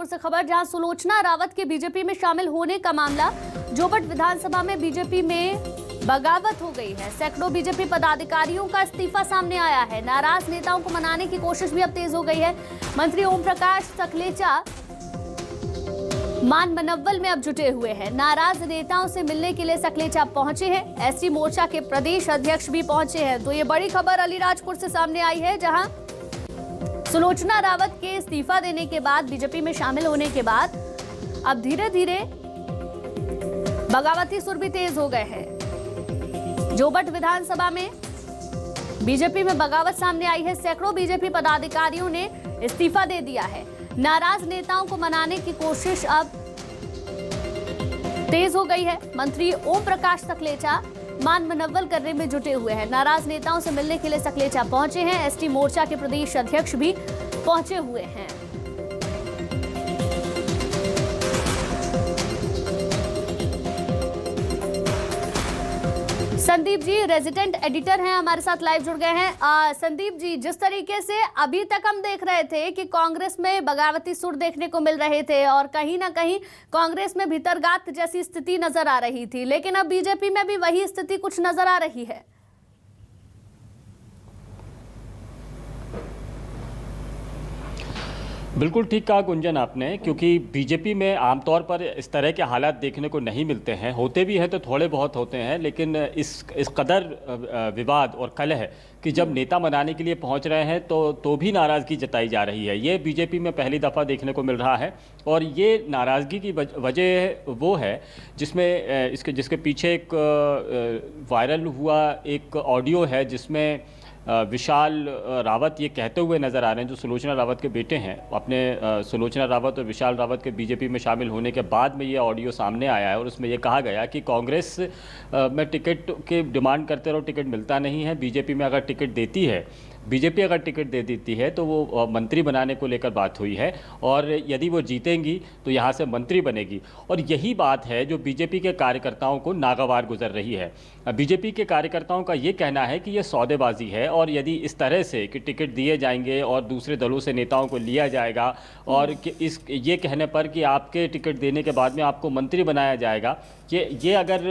महाराजपुर से खबर, जहां सुलोचना रावत के बीजेपी में शामिल होने का मामला। जोबट विधानसभा में बीजेपी में बगावत हो गई है। सैकड़ों बीजेपी पदाधिकारियों का इस्तीफा सामने आया है। नाराज नेताओं को मनाने की कोशिश भी अब तेज हो गई है। मंत्री ओम प्रकाश सकलेचा मान मनव्वल में अब जुटे हुए हैं। नाराज नेताओं से मिलने के लिए सकलेचा पहुंचे हैं। एसटी मोर्चा के प्रदेश अध्यक्ष भी पहुंचे हैं। तो ये बड़ी खबर अलीराजपुर से सामने आई है, जहां सुलोचना रावत के इस्तीफा देने के बाद, बीजेपी में शामिल होने के बाद अब धीरे धीरे बगावती सुर भी तेज हो गए हैं। जोबट विधानसभा में बीजेपी में बगावत सामने आई है। सैकड़ों बीजेपी पदाधिकारियों ने इस्तीफा दे दिया है। नाराज नेताओं को मनाने की कोशिश अब तेज हो गई है। मंत्री ओम प्रकाश सकलेचा मान मनव्वल करने में जुटे हुए हैं। नाराज नेताओं से मिलने के लिए सकलेचा पहुंचे हैं। एसटी मोर्चा के प्रदेश अध्यक्ष भी पहुंचे हुए हैं। संदीप जी रेजिडेंट एडिटर हैं, हमारे साथ लाइव जुड़ गए हैं। संदीप जी, जिस तरीके से अभी तक हम देख रहे थे कि कांग्रेस में बगावती सुर देखने को मिल रहे थे और कहीं ना कहीं कांग्रेस में भीतरगात जैसी स्थिति नजर आ रही थी, लेकिन अब बीजेपी में भी वही स्थिति कुछ नजर आ रही है। बिल्कुल ठीक कहा गुंजन आपने, क्योंकि बीजेपी में आमतौर पर इस तरह के हालात देखने को नहीं मिलते हैं। होते भी हैं तो थोड़े बहुत होते हैं, लेकिन इस कदर विवाद और कलह कि जब नेता मनाने के लिए पहुंच रहे हैं तो भी नाराज़गी जताई जा रही है, ये बीजेपी में पहली दफ़ा देखने को मिल रहा है। और ये नाराज़गी की वजह वो है जिसके पीछे एक वायरल हुआ एक ऑडियो है, जिसमें विशाल रावत ये कहते हुए नज़र आ रहे हैं, जो सुलोचना रावत के बेटे हैं। अपने सुलोचना रावत और विशाल रावत के बीजेपी में शामिल होने के बाद में ये ऑडियो सामने आया है और उसमें ये कहा गया कि कांग्रेस में टिकट की डिमांड करते रहो, टिकट मिलता नहीं है। बीजेपी में अगर टिकट देती है, बीजेपी अगर टिकट दे देती है तो वो मंत्री बनाने को लेकर बात हुई है और यदि वो जीतेंगी तो यहाँ से मंत्री बनेगी। और यही बात है जो बीजेपी के कार्यकर्ताओं को नागवार गुजर रही है। बीजेपी के कार्यकर्ताओं का ये कहना है कि ये सौदेबाजी है और यदि इस तरह से कि टिकट दिए जाएंगे और दूसरे दलों से नेताओं को लिया जाएगा और कि ये कहने पर कि आपके टिकट देने के बाद में आपको मंत्री बनाया जाएगा, ये अगर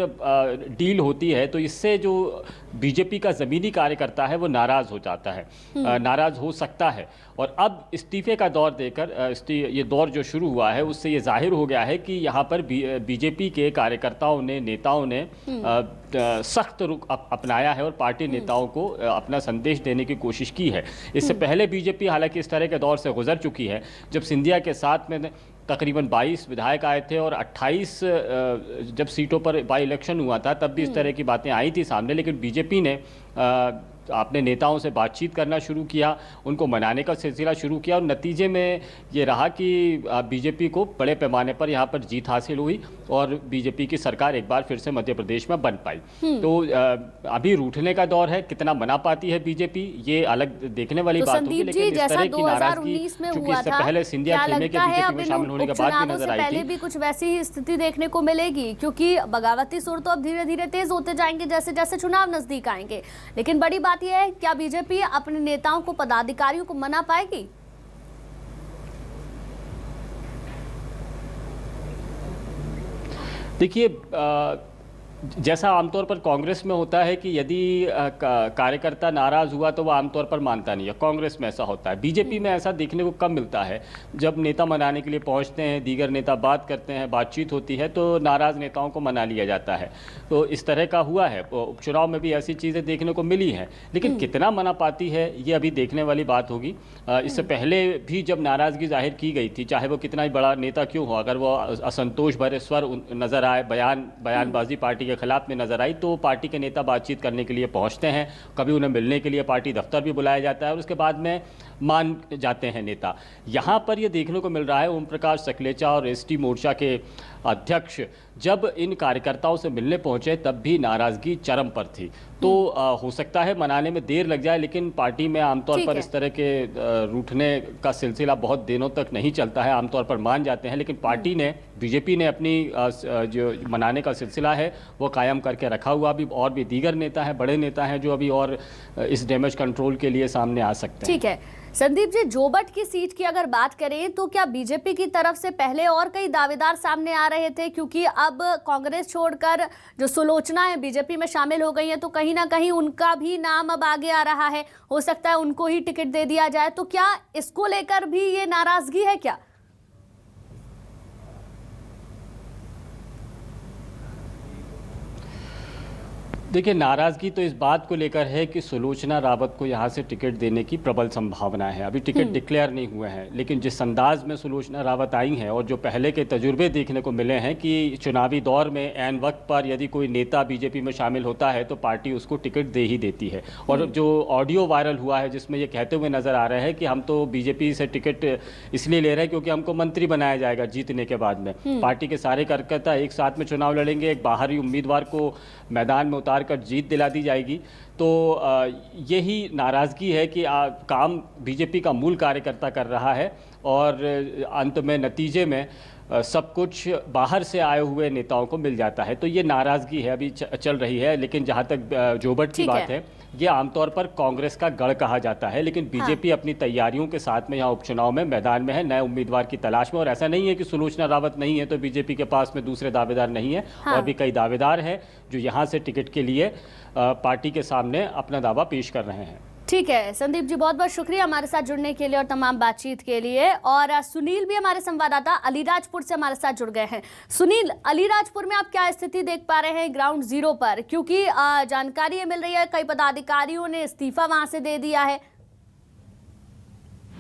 डील होती है तो इससे जो बीजेपी का ज़मीनी कार्यकर्ता है वो नाराज़ हो जाता है, नाराज़ हो सकता है। और अब इस्तीफे का दौर देकर ये दौर जो शुरू हुआ है उससे ये जाहिर हो गया है कि यहाँ पर बीजेपी के कार्यकर्ताओं ने, नेताओं ने सख्त रुख अपनाया है और पार्टी नेताओं को अपना संदेश देने की कोशिश की है। इससे पहले बीजेपी हालांकि इस तरह के दौर से गुजर चुकी है, जब सिंधिया के साथ में तकरीबन 22 विधायक आए थे और 28 जब सीटों पर बाई इलेक्शन हुआ था तब भी इस तरह की बातें आई थी सामने। लेकिन बीजेपी ने अपने नेताओं से बातचीत करना शुरू किया, उनको मनाने का सिलसिला शुरू किया और नतीजे में ये रहा कि बीजेपी को बड़े पैमाने पर यहाँ पर जीत हासिल हुई और बीजेपी की सरकार एक बार फिर से मध्य प्रदेश में बन पाई। तो अभी रूठने का दौर है, कितना मना पाती है बीजेपी ये अलग देखने वाली बात होगी। लेकिन इस तरह की नाराजगी चूंकि इससे पहले सिंधिया खेमे के बीजेपी में शामिल होने के बाद भी नजर आई थी, पहले भी कुछ वैसी ही स्थिति देखने को मिलेगी, क्योंकि बगावती सुर तो अब धीरे धीरे तेज होते जाएंगे जैसे जैसे चुनाव नजदीक आएंगे। लेकिन बड़ी बात यह है, क्या बीजेपी अपने नेताओं को, पदाधिकारियों को मना पाएगी? देखिए, जैसा आमतौर पर कांग्रेस में होता है कि यदि कार्यकर्ता नाराज़ हुआ तो वो आमतौर पर मानता नहीं है, कांग्रेस में ऐसा होता है। बीजेपी में ऐसा देखने को कम मिलता है। जब नेता मनाने के लिए पहुंचते हैं, दीगर नेता बात करते हैं, बातचीत होती है तो नाराज़ नेताओं को मना लिया जाता है। तो इस तरह का हुआ है, उपचुनाव में भी ऐसी चीज़ें देखने को मिली हैं। लेकिन कितना मना पाती है ये अभी देखने वाली बात होगी। इससे पहले भी जब नाराज़गी जाहिर की गई थी, चाहे वो कितना ही बड़ा नेता क्यों हो, अगर वो असंतोष भरे स्वर नज़र आए, बयानबाजी पार्टी के खिलाफ में नजर आई, तो पार्टी के नेता बातचीत करने के लिए पहुंचते हैं। कभी उन्हें मिलने के लिए पार्टी दफ्तर भी बुलाया जाता है और उसके बाद में मान जाते हैं नेता। यहाँ पर ये देखने को मिल रहा है ओम प्रकाश सकलेचा और एसटी मोर्चा के अध्यक्ष जब इन कार्यकर्ताओं से मिलने पहुंचे तब भी नाराजगी चरम पर थी। तो हो सकता है मनाने में देर लग जाए, लेकिन पार्टी में आमतौर पर इस तरह के रूठने का सिलसिला बहुत दिनों तक नहीं चलता है, आमतौर पर मान जाते हैं। लेकिन पार्टी ने, बीजेपी ने अपनी जो मनाने का सिलसिला है वो कायम करके रखा हुआ। अभी और भी दीगर नेता हैं, बड़े नेता हैं जो अभी और इस डैमेज कंट्रोल के लिए सामने आ सकते हैं। ठीक है। संदीप जी, जोबट की सीट की अगर बात करें तो क्या बीजेपी की तरफ से पहले और कई दावेदार सामने आ रहे थे, क्योंकि अब कांग्रेस छोड़कर जो सुलोचना है बीजेपी में शामिल हो गई है, तो कहीं ना कहीं उनका भी नाम अब आगे आ रहा है, हो सकता है उनको ही टिकट दे दिया जाए, तो क्या इसको लेकर भी ये नाराजगी है क्या? देखिए, नाराज़गी तो इस बात को लेकर है कि सुलोचना रावत को यहाँ से टिकट देने की प्रबल संभावना है। अभी टिकट डिक्लेयर नहीं हुए हैं, लेकिन जिस अंदाज में सुलोचना रावत आई हैं और जो पहले के तजुर्बे देखने को मिले हैं कि चुनावी दौर में ऐन वक्त पर यदि कोई नेता बीजेपी में शामिल होता है तो पार्टी उसको टिकट दे ही देती है। और जो ऑडियो वायरल हुआ है जिसमें ये कहते हुए नज़र आ रहे हैं कि हम तो बीजेपी से टिकट इसलिए ले रहे हैं क्योंकि हमको मंत्री बनाया जाएगा जीतने के बाद में, पार्टी के सारे कार्यकर्ता एक साथ में चुनाव लड़ेंगे, एक बाहरी उम्मीदवार को मैदान में उतार कर जीत दिला दी जाएगी। तो यही नाराज़गी है कि काम बीजेपी का मूल कार्यकर्ता कर रहा है और अंत में नतीजे में सब कुछ बाहर से आए हुए नेताओं को मिल जाता है। तो ये नाराज़गी है अभी चल रही है। लेकिन जहाँ तक जोबट की बात है, ये आमतौर पर कांग्रेस का गढ़ कहा जाता है, लेकिन बीजेपी अपनी तैयारियों के साथ में यहाँ उपचुनाव में मैदान में है, नए उम्मीदवार की तलाश में। और ऐसा नहीं है कि सुलोचना रावत नहीं है तो बीजेपी के पास में दूसरे दावेदार नहीं है, और भी कई दावेदार हैं जो यहाँ से टिकट के लिए पार्टी के सामने अपना दावा पेश कर रहे हैं। ठीक है संदीप जी, बहुत बहुत शुक्रिया हमारे साथ जुड़ने के लिए और तमाम बातचीत के लिए। और सुनील भी हमारे संवाददाता अलीराजपुर से हमारे साथ जुड़ गए हैं। सुनील, अलीराजपुर में आप क्या स्थिति देख पा रहे हैं ग्राउंड जीरो पर, क्योंकि जानकारी ये मिल रही है कई पदाधिकारियों ने इस्तीफा वहां से दे दिया है।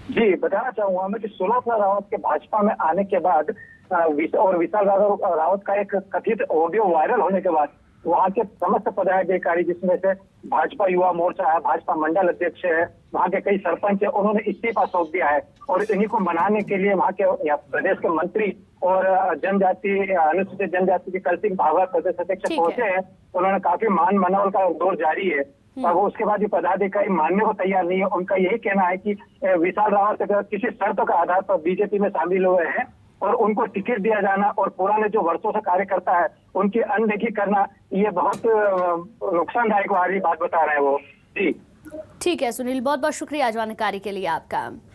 जी, बताना चाहूंगा मैं कि सुलोचना रावत के भाजपा में आने के बाद और विशाल रावत का एक कथित ऑडियो वायरल होने के बाद वहाँ के समस्त पदाधिकारी, जिसमें से भाजपा युवा मोर्चा है, भाजपा मंडल अध्यक्ष है, वहाँ के कई सरपंच है, उन्होंने इस्तीफा सौंप दिया है। और इन्हीं को मनाने के लिए वहाँ के प्रदेश के मंत्री और जनजाति अनुसूचित जनजाति के कलसिंह भागवत प्रदेश अध्यक्ष पहुंचे हैं। उन्होंने काफी मान मनोबल का दौर जारी है। अब उसके बाद ये पदाधिकारी मानने को तैयार नहीं है। उनका यही कहना है कि विशाल रावत अगर किसी शर्तों के आधार पर बीजेपी में शामिल हुए हैं और उनको टिकट दिया जाना और पुराने जो वर्षों से कार्यकर्ता है उनकी अनदेखी करना, ये बहुत नुकसानदायक वाली बात बता रहे हैं वो। जी ठीक है सुनील, बहुत बहुत शुक्रिया जानकारी के लिए आपका।